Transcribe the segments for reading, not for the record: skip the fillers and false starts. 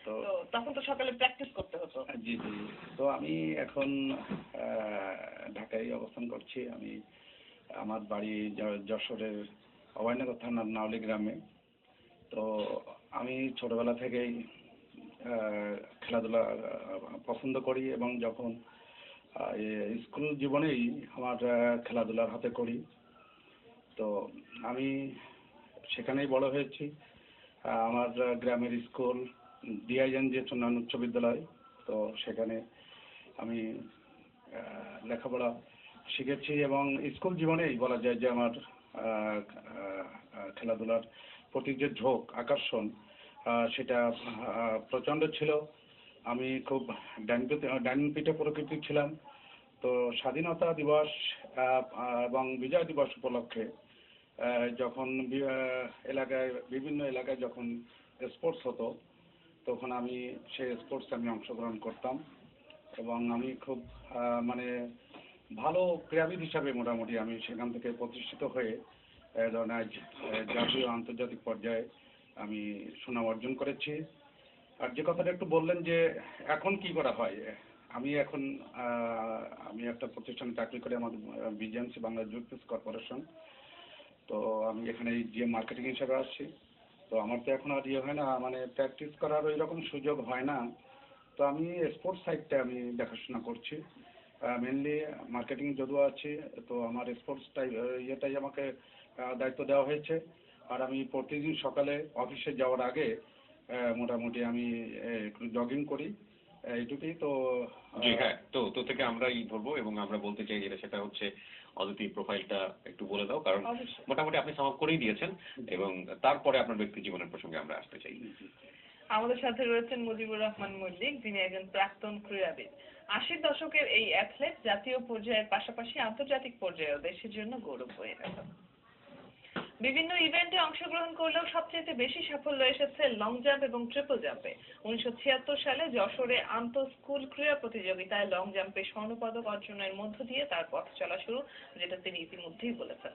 তো তখন তো সকালে প্র্যাকটিস করতে হতো। জি জি। তো আমি এখন ঢাকায় অবস্থান করছি। আমার বাড়ি যশোরের অভয়নগর থানার নাউলি গ্রামে। তো আমি ছোটবেলা থেকেই খেলাধুলা পছন্দ করি এবং যখন স্কুল জীবনেই আমার খেলাধুলার হাতে করি। তো আমি সেখানেই বড় হয়েছি। আমার গ্রামের স্কুল ডিআইএন যে চন্দ্রান উচ্চ বিদ্যালয়। তো সেখানে আমি লেখাপড়া শিখেছি এবং স্কুল জীবনেই বলা যায় যে আমার খেলাধুলার প্রতি যে ঝোঁক আকর্ষণ সেটা প্রচণ্ড ছিল। আমি খুব ডাইনপিটে প্রকৃতির ছিলাম। তো স্বাধীনতা দিবস এবং বিজয় দিবস উপলক্ষে যখন বিভিন্ন এলাকায় যখন স্পোর্টস হতো তখন আমি সেই স্পোর্টসে অংশগ্রহণ করতাম এবং আমি খুব মানে ভালো ক্রীড়াবিদ হিসাবে মোটামুটি আমি সেখান থেকে প্রতিষ্ঠিত হয়ে ধরেন জাতীয় আন্তর্জাতিক পর্যায়ে আমি সুনাম অর্জন করেছি। আর যে কথাটা একটু বললেন যে এখন কি করা হয়, আমি একটা প্রতিষ্ঠানে চাকরি করি, আমাদের বিজিএমসি বাংলা জুট কর্পোরেশন। তো আমি এখানে জিএম মার্কেটিং হিসাবে আসছি। তো আমার তো এখন আর হয় না, মানে প্র্যাকটিস করার ওই রকম সুযোগ হয় না। তো আমি স্পোর্টস সাইডটা আমি দেখাশোনা করছি, মেনলি মার্কেটিং যদিও আছি। তো আমার স্পোর্টসটাই ইয়েটাই আমাকে দায়িত্ব দেওয়া হয়েছে। আর আমি প্রতিদিন সকালে অফিসে যাওয়ার আগে মোটামুটি আমি একটু জগিং করি, এইটুকুই। তো জি হ্যাঁ, তো থেকে আমরাই ধরবো এবং আমরা বলতে চাই যেটা সেটা হচ্ছে অদিতি প্রোফাইলটা একটু বলে দাও, কারণ মোটামুটি আপনি সাম আপ করেই দিয়েছেন এবং তারপরে আপনার ব্যক্তি জীবনের প্রসঙ্গে আমরা আসতে চাই। আমাদের সাথে রয়েছেন মুজিবুর রহমান মল্লিক, যিনি একজন প্রাক্তন ক্রীড়াবিদ। ৮০ দশকের এই অ্যাথলেট জাতীয় পর্যায়ের পাশাপাশি আন্তর্জাতিক পর্যায়েও দেশের জন্য গৌরব বয়ে এনেছেন। বিভিন্ন ইভেন্টে অংশগ্রহণ করলেও সবচেয়ে বেশি সাফল্য এসেছে লং জাম্প এবং ট্রিপল জাম্পে। 1976 সালে যশোরে আন্তঃ স্কুল ক্রীড়া প্রতিযোগিতায় লং জাম্পে স্বর্ণপদক অর্জনের মধ্য দিয়ে তার পথ চলা শুরু, যেটা তিনি ইতিমধ্যেই বলেছেন।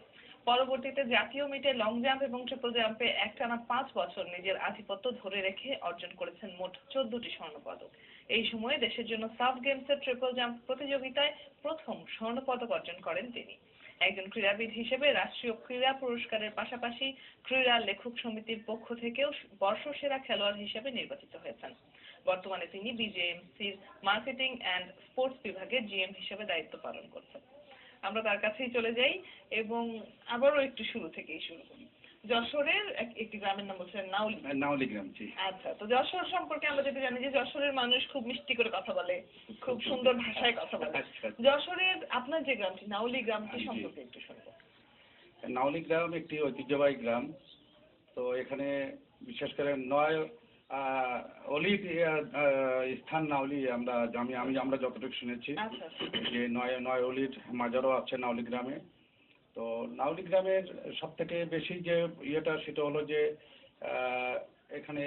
পরবর্তীতে জাতীয় মিটে লং জাম্প এবং ট্রিপল জাম্পে একটানা 5 বছর নিজের আধিপত্য ধরে রেখে অর্জন করেছেন মোট 14টি স্বর্ণপদক। এই সময়ে দেশের জন্য সাফ গেমসের ট্রিপল জাম্প প্রতিযোগিতায় প্রথম স্বর্ণপদক অর্জন করেন তিনি। একজন ক্রীড়াবিদ হিসেবে রাষ্ট্রীয় ক্রীড়া পুরস্কারের পাশাপাশি ক্রীড়া লেখক সমিতির পক্ষ থেকেও বর্ষসেরা খেলোয়াড় হিসেবে নির্বাচিত হয়েছেন। বর্তমানে তিনি বিজেএমসির মার্কেটিং অ্যান্ড স্পোর্টস বিভাগের জিএম হিসেবে দায়িত্ব পালন করছেন। আমরা তার কাছেই চলে যাই এবং আবারও একটু শুরু থেকেই শুরু করি। যশোরের একটি গ্রামের নাম বলছিলেন নাউলি গ্রাম। জি। আচ্ছা, তো যশোর সম্পর্কে আমরা যেটা জানি যে যশোরের মানুষ খুব মিষ্টি করে কথা বলে, খুব সুন্দর ভাষায় কথা বলে। যশোরের আপনার যে গ্রামটি নাউলি গ্রামটি সম্পর্কে একটু শুনবো। নাউলি গ্রাম একটি ঐতিহ্যবাহী গ্রাম। তো এখানে বিশেষ করে অলির স্থান নাউলি, আমরা যতটুকু শুনেছি যে নয় অলির মাজারও আছে নাউলি গ্রামে। তো নাউলি গ্রামের সব থেকে বেশি যে ইয়েটা সেটা হলো যে এখানে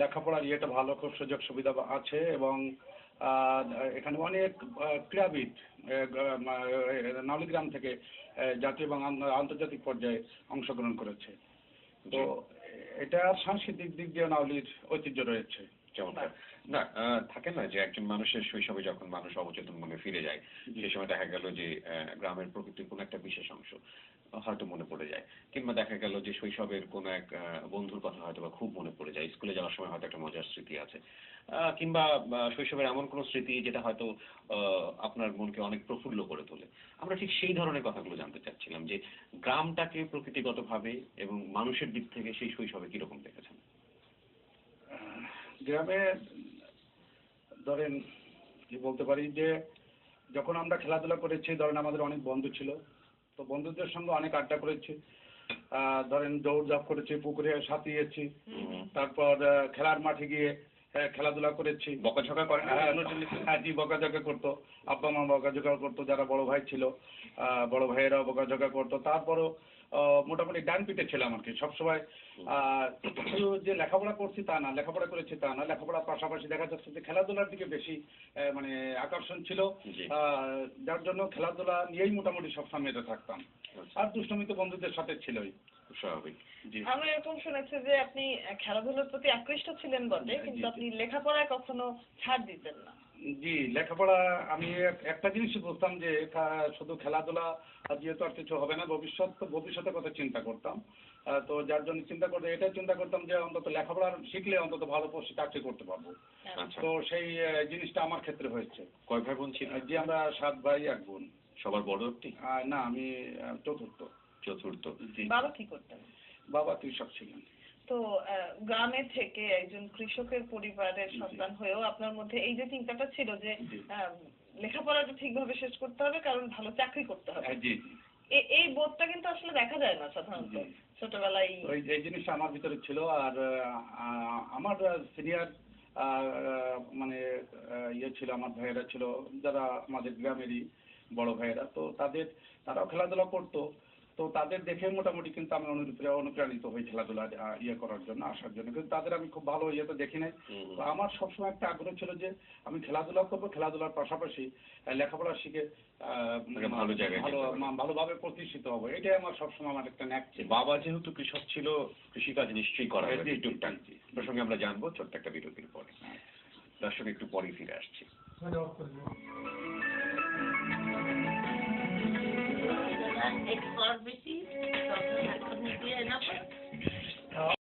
লেখাপড়ার ইয়েটা ভালো, খুব সুযোগ সুবিধা আছে এবং এখানে অনেক ক্রীড়াবিদ নাউলি গ্রাম থেকে জাতীয় এবং আন্তর্জাতিক পর্যায়ে অংশগ্রহণ করেছে। তো এটা সাংস্কৃতিক দিক দিয়ে নাউলির ঐতিহ্য রয়েছে। চমৎকার। না থাকে না যে একজন মানুষের শৈশবে যখন মানুষ অবচেতন মনে ফিরে যায়, সেই সময় দেখা গেল যে গ্রামের প্রকৃতির কোন একটা বিশেষ অংশ হয়তো মনে পড়ে যায়, কিংবা দেখা গেল যে শৈশবের কোন এক বন্ধুর কথা হয়তো বা খুব মনে পড়ে যায়, স্কুলে যাওয়ার সময় হয়তো একটা মজার স্মৃতি আছে, কিংবা শৈশবের এমন কোন স্মৃতি যেটা হয়তো আপনার মনকে অনেক প্রফুল্ল করে তোলে। আমরা ঠিক সেই ধরনের কথাগুলো জানতে চাচ্ছিলাম যে গ্রামটাকে প্রকৃতিগতভাবে এবং মানুষের দিক থেকে সেই শৈশবে কিরকম দেখেছেন। গ্রামে ধরেন কি বলতে পারি যে যখন আমরা খেলাধুলা করেছি, ধরেন আমাদের অনেক বন্ধু ছিল। তো বন্ধুদের সঙ্গে অনেক আড্ডা করেছি, ধরেন দৌড়ঝাঁপ করেছি, পুকুরে সাঁতরিয়েছি, তারপর খেলার মাঠে গিয়ে খেলাধুলা করেছি। বকাঝকা করেন? হ্যাঁ জি, বকাঝকা করতো, আব্বা মা বকাঝকা করতো, যারা বড় ভাই ছিল বড় ভাইয়েরাও বকাঝকা করতো। তারপরও মোটামুটি ডান পিঠে ছিলাম আর কি সবসময়। শুধু যে লেখাপড়া করছি তা না, লেখাপড়া করেছি তা না, লেখাপড়ার পাশাপাশি দেখা যাচ্ছে যে খেলাধুলার দিকে বেশি মানে আকর্ষণ ছিল, যার জন্য খেলাধুলা নিয়েই মোটামুটি সবসময় মেতে থাকতাম। আর দুষ্টমি তো বন্ধুদের সাথে ছিলই। স্বাভাবিক। জি আমরা এরকম শুনেছি যে আপনি খেলাধুলার প্রতি আকৃষ্ট ছিলেন বটে, জি, কিন্তু জি। আপনি লেখাপড়ায় কখনো ছাড় দিতেন না। জি লেখাপড়া আমি একটা জিনিসই বুঝতাম যে শুধু খেলাধুলা যেহেতু আর কিছু হবে না, ভবিষ্যতের কথা চিন্তা করতাম। তো যার জন্য এটা চিন্তা করতাম যে অন্তত লেখাপড়া শিখলে অন্তত ভালো পোস্টে চাকরি করতে পারবো। আচ্ছা, তো সেই জিনিসটা আমার ক্ষেত্রে হয়েছে। কয় ভাই বোন ছিলেন? যে আমরা 7 ভাই 1 বোন। সবার বড় আপনি? না আমি চতুর্থ। চতুর্থ। জি বাবা কি করতেন? বাবা কৃষক ছিলেন। তো গ্রামে থেকে একজন কৃষকের পরিবারের সন্তান হয়েও আপনার মধ্যে এই যে চিন্তাটা ছিল যে জি লেখাপড়াটা ঠিকভাবে শেষ করতে হবে, কারণ ভালো চাকরি করতে হবে, জি এই বোধটা কিন্তু আসলে দেখা যায় না সাধারণত জি ছোটবেলায়। ওই এই জিনিসটা আমার ভিতরে ছিল। আর আমার সিনিয়র মানে ইয়ে ছিল, আমার ভাইয়েরা ছিল যারা আমাদের গ্রামেরই বড় ভাইয়েরা, তো তারাও খেলাধুলা করতো। তো তাদের দেখে মোটামুটি কিন্তু আমি অনুপ্রাণিত হই খেলাধুলা ইয়ে করার জন্য, আসার জন্য। কিন্তু তাদের আমি খুব ভালো ইয়েতে দেখি নাই। তো আমার সবসময় একটা আগ্রহ ছিল যে আমি খেলাধুলা করবো, খেলাধুলার পাশাপাশি লেখাপড়া শিখে একটা ভালো জায়গায় যেতে পারবো। ভালোভাবে প্রতিষ্ঠিত হবো। এটাই আমার সবসময় আমার একটা ন্যাক ছিল। বাবা যেহেতু কৃষক ছিল, কৃষিকাজ নিশ্চয়ই করা জি, হয়েছে জি, টুকটাক। জি। প্রসঙ্গে আমরা জানবো ছোট্ট একটা বিরতির পরে। দর্শক একটু পরে ফিরে আসছি। export বেশি তখন এখন দিয়ে না